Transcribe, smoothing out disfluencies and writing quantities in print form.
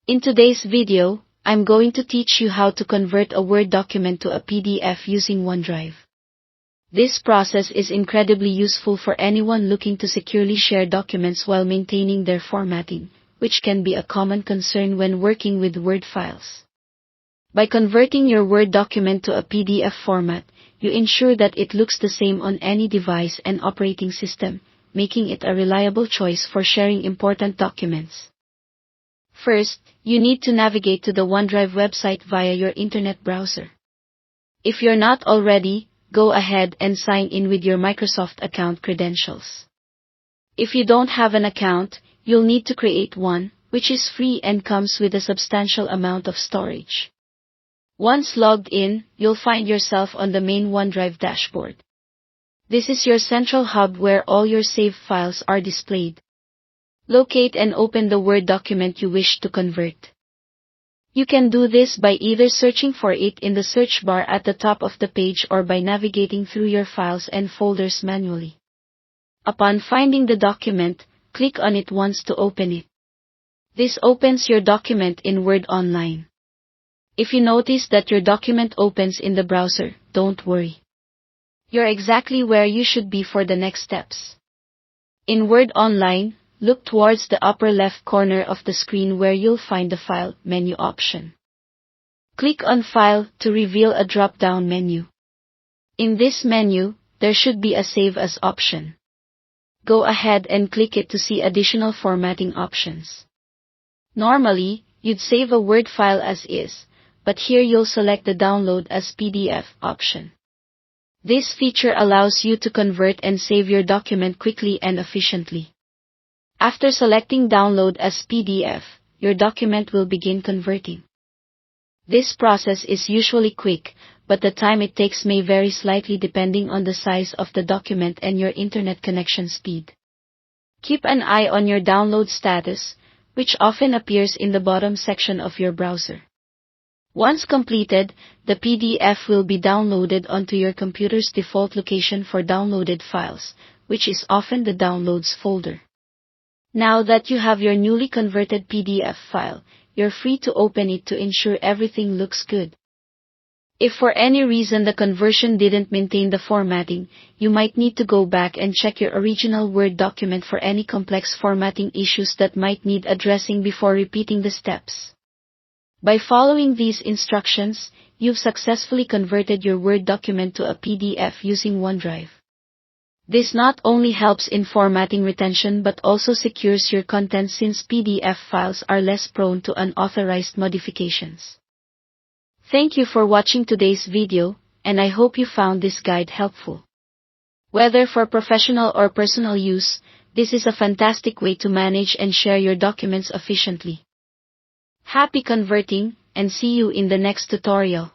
In today's video, I'm going to teach you how to convert a Word document to a PDF using OneDrive. This process is incredibly useful for anyone looking to securely share documents while maintaining their formatting, which can be a common concern when working with Word files. By converting your Word document to a PDF format, you ensure that it looks the same on any device and operating system, making it a reliable choice for sharing important documents. First, you need to navigate to the OneDrive website via your internet browser. If you're not already, go ahead and sign in with your Microsoft account credentials. If you don't have an account, you'll need to create one, which is free and comes with a substantial amount of storage. Once logged in, you'll find yourself on the main OneDrive dashboard. This is your central hub where all your saved files are displayed. Locate and open the Word document you wish to convert. You can do this by either searching for it in the search bar at the top of the page or by navigating through your files and folders manually. Upon finding the document, click on it once to open it. This opens your document in Word Online. If you notice that your document opens in the browser, don't worry. You're exactly where you should be for the next steps. In Word Online, look towards the upper left corner of the screen where you'll find the File menu option. Click on File to reveal a drop-down menu. In this menu, there should be a Save As option. Go ahead and click it to see additional formatting options. Normally, you'd save a Word file as is, but here you'll select the Download as PDF option. This feature allows you to convert and save your document quickly and efficiently. After selecting Download as PDF, your document will begin converting. This process is usually quick, but the time it takes may vary slightly depending on the size of the document and your internet connection speed. Keep an eye on your download status, which often appears in the bottom section of your browser. Once completed, the PDF will be downloaded onto your computer's default location for downloaded files, which is often the Downloads folder. Now that you have your newly converted PDF file, you're free to open it to ensure everything looks good. If for any reason the conversion didn't maintain the formatting, you might need to go back and check your original Word document for any complex formatting issues that might need addressing before repeating the steps. By following these instructions, you've successfully converted your Word document to a PDF using OneDrive. This not only helps in formatting retention but also secures your content since PDF files are less prone to unauthorized modifications. Thank you for watching today's video, and I hope you found this guide helpful. Whether for professional or personal use, this is a fantastic way to manage and share your documents efficiently. Happy converting, and see you in the next tutorial.